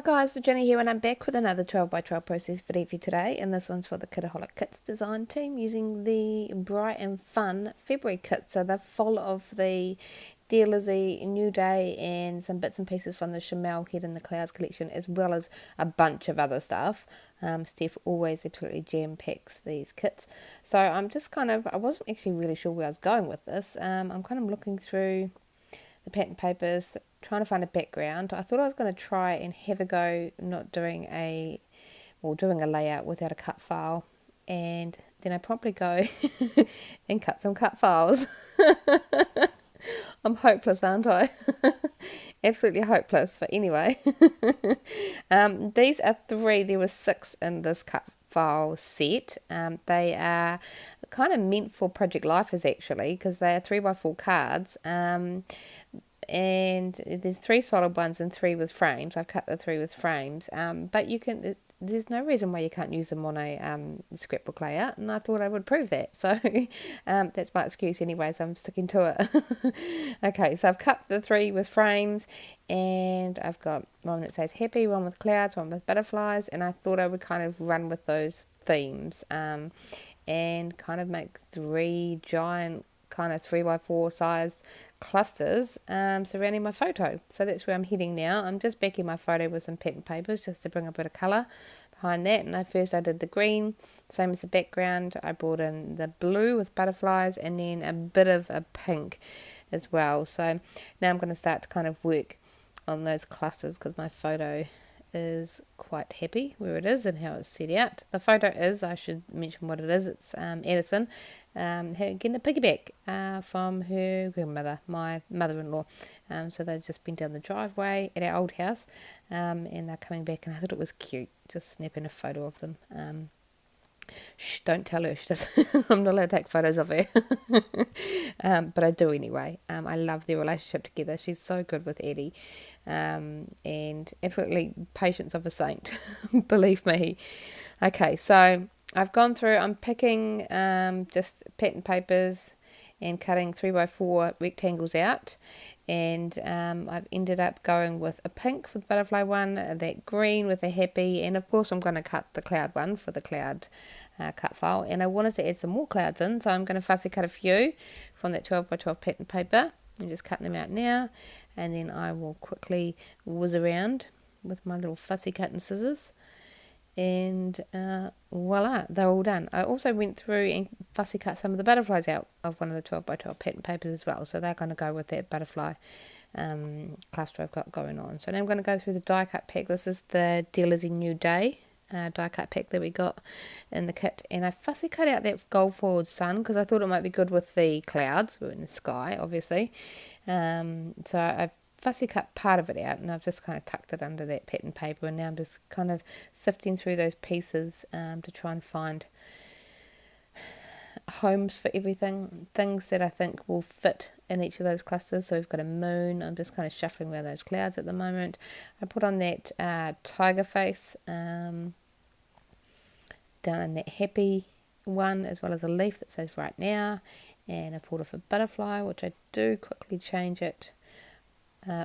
Guys, Virginia here, and I'm back with another 12 by 12 process video for you today, and this one's for the Kitaholic Kits design team using the Bright and Fun February kit. So they're full of the Dear Lizzie, New Day, and some bits and pieces from the Chamel Head in the Clouds collection, as well as a bunch of other stuff. Steph always absolutely jam-packs these kits. So I'm just I wasn't actually really sure where I was going with this. I'm kind of looking through the pattern papers, trying to find a background. I thought I was going to try and have a go not doing doing a layout without a cut file, and then I promptly go and cut some cut files. I'm hopeless, aren't I? Absolutely hopeless, but anyway. These are 3, there were 6 in this cut file set. They are kind of meant for project lifers actually, because they are 3x4 cards, and there's 3 solid ones and 3 with frames. I've cut the 3 with frames, but there's no reason why you can't use them on a scrapbook layout, and I thought I would prove that. So that's my excuse anyway, so I'm sticking to it. Okay, so I've cut the 3 with frames, and I've got one that says happy, one with clouds, one with butterflies, and I thought I would kind of run with those themes and kind of make 3 giant kind of 3x4 size clusters surrounding my photo. So that's where I'm heading now. I'm just backing my photo with some pattern papers just to bring a bit of colour behind that. And I did the green, same as the background. I brought in the blue with butterflies, and then a bit of a pink as well. So now I'm going to start to kind of work on those clusters, because my photo is quite happy where it is and how it's set out. The photo is, I should mention what it is, it's Edison getting a piggyback from her grandmother, my mother-in-law. So they've just been down the driveway at our old house, and they're coming back, and I thought it was cute just snapping a photo of them. Shh, don't tell her. I'm not allowed to take photos of her. But I do anyway. I love their relationship together. She's so good with Eddie. And absolutely patience of a saint. Believe me. Okay, so I've gone through, I'm picking just pattern papers and cutting 3x4 rectangles out, and I've ended up going with a pink for the butterfly one, that green with a happy, and of course I'm going to cut the cloud one for the cloud cut file, and I wanted to add some more clouds in, so I'm going to fussy cut a few from that 12x12 pattern paper. I'm just cutting them out now, and then I will quickly whiz around with my little fussy cutting scissors, and voila, they're all done. I also went through and fussy cut some of the butterflies out of one of the 12x12 pattern papers as well, so they're going to go with that butterfly cluster I've got going on. So now I'm going to go through the die cut pack. This is the Dear Lizzie New Day die cut pack that we got in the kit, and I fussy cut out that gold forward sun because I thought it might be good with the clouds. We're in the sky obviously, so I fussy cut part of it out, and I've just kind of tucked it under that pattern paper, and now I'm just kind of sifting through those pieces to try and find homes for everything, things that I think will fit in each of those clusters. So we've got a moon. I'm just kind of shuffling around those clouds at the moment. I put on that tiger face down in that happy one, as well as a leaf that says right now, and I pulled off a butterfly, which I do quickly change it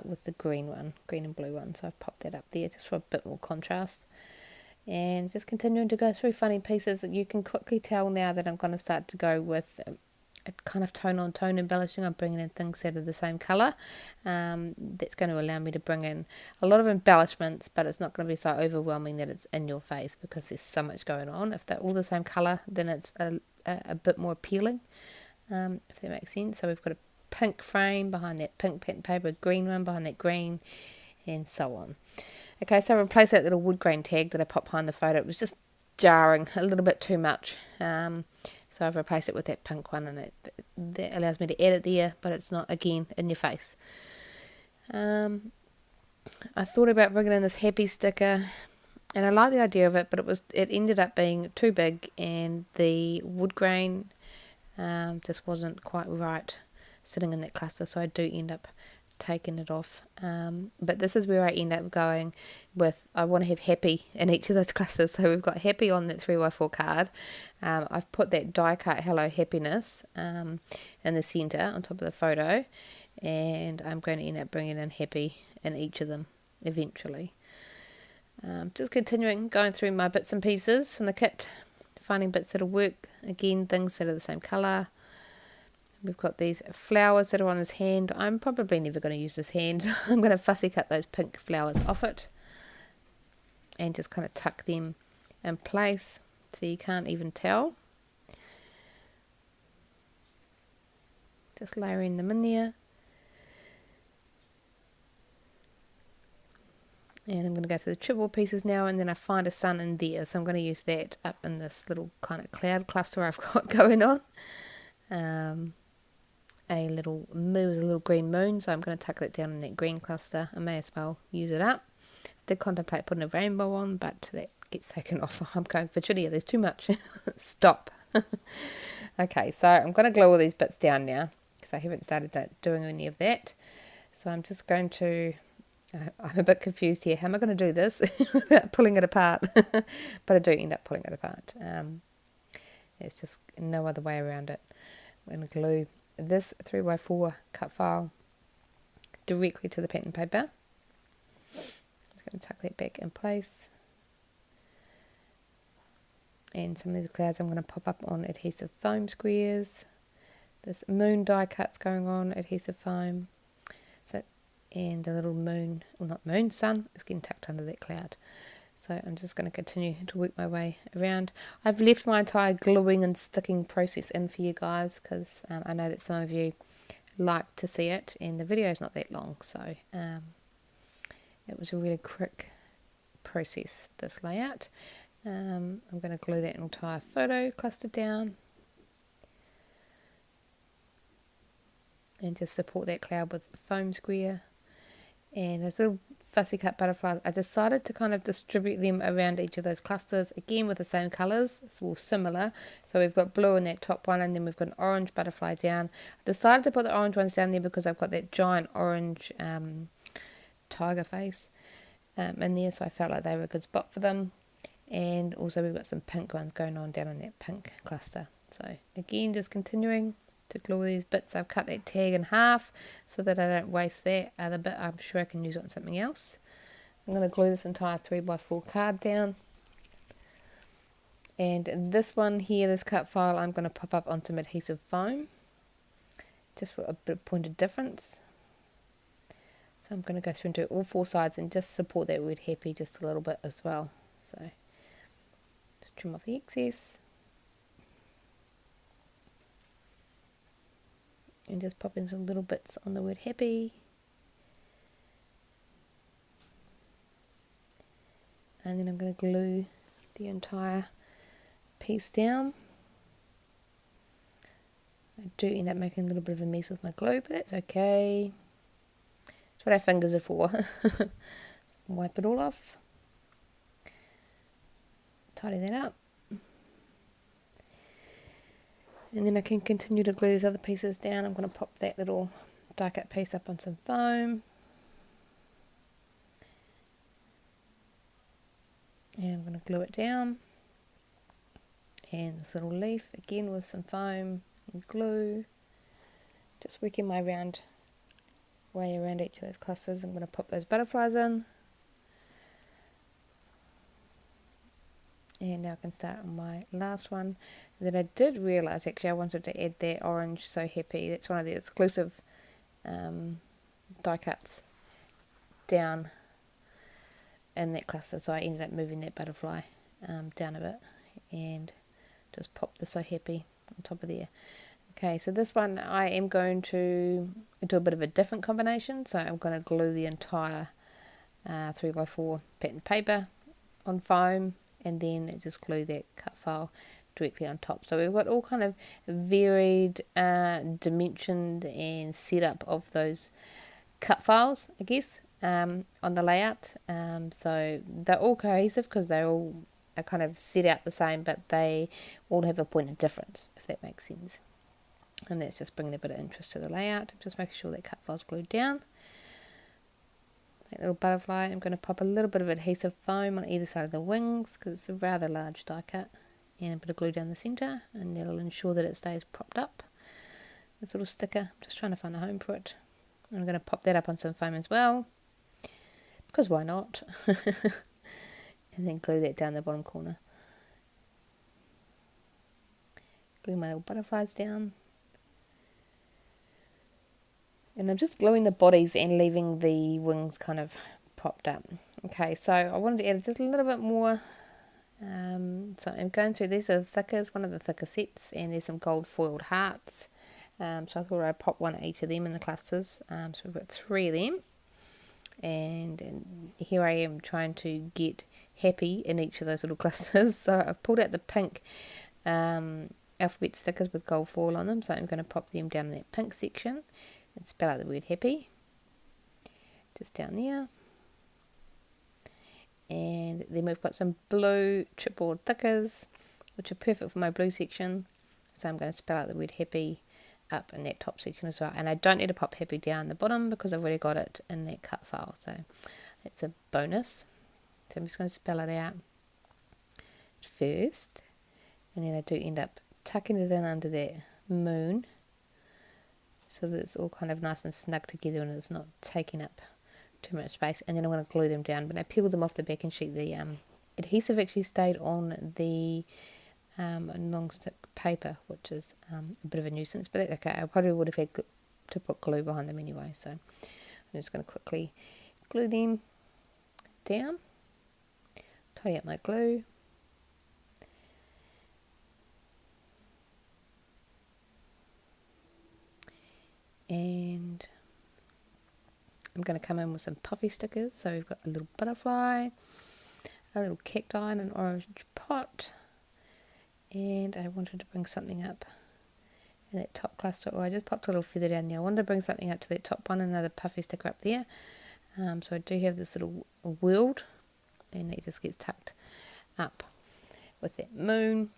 with the green and blue one, so I've popped that up there just for a bit more contrast, and just continuing to go through funny pieces. That you can quickly tell now that I'm going to start to go with a kind of tone on tone embellishing. I'm bringing in things that are the same colour. That's going to allow me to bring in a lot of embellishments, but it's not going to be so overwhelming that it's in your face, because there's so much going on. If they're all the same colour, then it's a bit more appealing, if that makes sense. So we've got a pink frame behind that pink pattern paper, green one behind that green, and so on. Okay, so I replaced that little wood grain tag that I popped behind the photo. It was just jarring a little bit too much, so I've replaced it with that pink one, and that allows me to edit there, but it's not, again, in your face. I thought about bringing in this happy sticker, and I like the idea of it, but it ended up being too big, and the wood grain just wasn't quite right sitting in that cluster, so I do end up taking it off, but this is where I end up going with, I want to have happy in each of those clusters. So we've got happy on that 3x4 card. I've put that die cut hello happiness in the center on top of the photo, and I'm going to end up bringing in happy in each of them eventually. Just continuing going through my bits and pieces from the kit, finding bits that'll work. Again, things that are the same colour. We've got these flowers that are on his hand. I'm probably never going to use this hand, so I'm going to fussy cut those pink flowers off it and just kind of tuck them in place so you can't even tell. Just layering them in there. And I'm going to go through the triple pieces now, and then I find a sun in there, so I'm going to use that up in this little kind of cloud cluster I've got going on. A little green moon, so I'm going to tuck that down in that green cluster. I may as well use it up. Did contemplate putting a rainbow on, but that gets taken off. I'm going for Julia, there's too much. Stop. Okay, so I'm going to glue all these bits down now, because I haven't started doing any of that. So I'm just going to... I'm a bit confused here. How am I going to do this without pulling it apart? But I do end up pulling it apart. There's just no other way around it. I'm going to glue this 3x4 cut file directly to the pattern paper. I'm just going to tuck that back in place. And some of these clouds I'm going to pop up on adhesive foam squares. This moon die cut's going on, adhesive foam. And the little moon, well not moon, sun is getting tucked under that cloud. So I'm just going to continue to work my way around. I've left my entire gluing and sticking process in for you guys, because I know that some of you like to see it, and the video is not that long, so it was a really quick process, this layout. I'm going to glue that entire photo cluster down and just support that cloud with foam square. And those little fussy cut butterflies, I decided to kind of distribute them around each of those clusters, again with the same colours, it's all similar. So we've got blue in that top one, and then we've got an orange butterfly down. I decided to put the orange ones down there because I've got that giant orange tiger face in there, so I felt like they were a good spot for them. And also we've got some pink ones going on down in that pink cluster. So again, just continuing to glue these bits. I've cut that tag in half so that I don't waste that other bit. I'm sure I can use it on something else. I'm going to glue this entire 3x4 card down. And this one here, this cut file, I'm going to pop up on some adhesive foam just for a bit of pointed difference. So I'm going to go through and do all four sides and just support that word happy just a little bit as well. So just trim off the excess. And just pop in some little bits on the word happy. And then I'm going to glue the entire piece down. I do end up making a little bit of a mess with my glue, but that's okay. That's what our fingers are for. Wipe it all off. Tidy that up. And then I can continue to glue these other pieces down. I'm going to pop that little die cut piece up on some foam. And I'm going to glue it down. And this little leaf, again with some foam and glue. Just working my way around each of those clusters. I'm going to pop those butterflies in. And now I can start on my last one. And then I did realise actually I wanted to add that orange So Happy. That's one of the exclusive die cuts down in that cluster. So I ended up moving that butterfly down a bit and just pop the So Happy on top of there. Okay, so this one I am going to do a bit of a different combination. So I'm going to glue the entire 3x4 pattern paper on foam, and then just glue that cut file directly on top. So we've got all kind of varied dimensioned and setup of those cut files, I guess, on the layout. So they're all cohesive because they all are kind of set out the same, but they all have a point of difference, if that makes sense. And that's just bringing a bit of interest to the layout. Just making sure that cut file's glued down. That little butterfly, I'm going to pop a little bit of adhesive foam on either side of the wings because it's a rather large die cut, and a bit of glue down the centre, and that'll ensure that it stays propped up. This little sticker, just trying to find a home for it. I'm going to pop that up on some foam as well, because why not? and then glue that down the bottom corner. Glue my little butterflies down. And I'm just gluing the bodies and leaving the wings kind of popped up. Okay, so I wanted to add just a little bit more. So I'm going through, these are the thickers, one of the thicker sets, and there's some gold foiled hearts. So I thought I'd pop one at each of them in the clusters. So we've got 3 of them. And here I am trying to get happy in each of those little clusters. So I've pulled out the pink alphabet stickers with gold foil on them. So I'm going to pop them down in that pink section and spell out the word happy. Just down there. And then we've got some blue chipboard thickers, which are perfect for my blue section. So I'm going to spell out the word happy up in that top section as well. And I don't need to pop happy down the bottom because I've already got it in that cut file. So that's a bonus. So I'm just going to spell it out first. And then I do end up tucking it in under that moon, so that it's all kind of nice and snug together and it's not taking up too much space. And then I'm going to glue them down. When I peeled them off the backing sheet, the adhesive actually stayed on the non-stick paper, which is a bit of a nuisance, but that's okay. I probably would have had to put glue behind them anyway, so I'm just going to quickly glue them down, tidy up my glue, and I'm going to come in with some puffy stickers. So we've got a little butterfly, a little cacti in an orange pot, and I wanted to bring something up in that top cluster, or I just popped a little feather down there. I wanted to bring something up to that top one, another puffy sticker up there. So I do have this little world, and it just gets tucked up with that moon.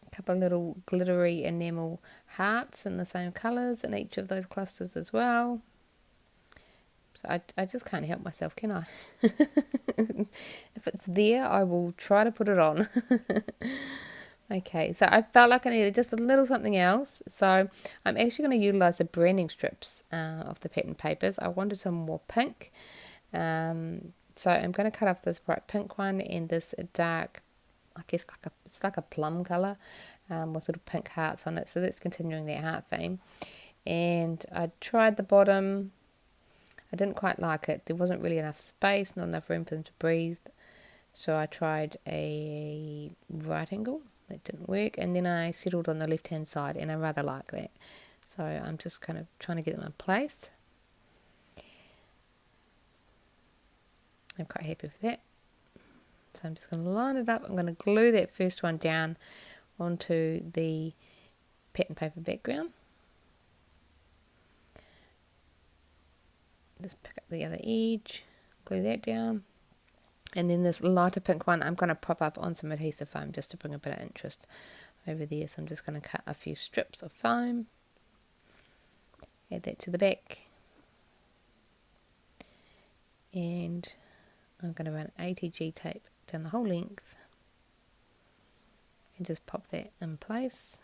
A couple of little glittery enamel hearts in the same colours in each of those clusters as well. So I just can't help myself, can I? If it's there, I will try to put it on. Okay, so I felt like I needed just a little something else. So I'm actually going to utilise the branding strips of the pattern papers. I wanted some more pink. So I'm going to cut off this bright pink one and this dark, I guess it's like a plum colour with little pink hearts on it. So that's continuing that heart theme. And I tried the bottom. I didn't quite like it. There wasn't really enough space, not enough room for them to breathe. So I tried a right angle. That didn't work. And then I settled on the left-hand side, and I rather like that. So I'm just kind of trying to get them in place. I'm quite happy with that. So I'm just going to line it up. I'm going to glue that first one down onto the pattern paper background. Just pick up the other edge, glue that down, and then this lighter pink one I'm going to pop up on some adhesive foam just to bring a bit of interest over there. So I'm just going to cut a few strips of foam, add that to the back, and I'm going to run ATG tape down the whole length and just pop that in place.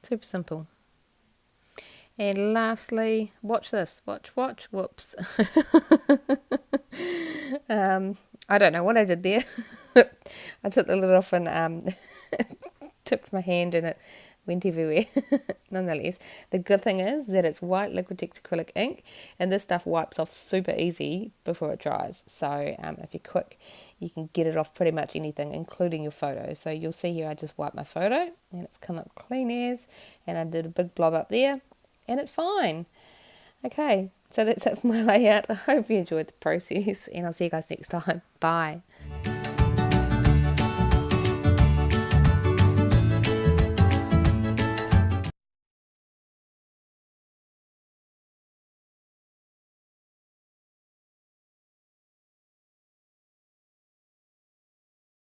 Super simple. And lastly, watch this. Watch. Whoops. I don't know what I did there. I took the lid off and tipped my hand and it went everywhere. Nonetheless, the good thing is that it's white Liquitex acrylic ink, and this stuff wipes off super easy before it dries. So if you're quick, you can get it off pretty much anything, including your photo. So you'll see here I just wiped my photo and it's come up clean as, and I did a big blob up there. And it's fine. Okay, so that's it for my layout. I hope you enjoyed the process, and I'll see you guys next time. Bye.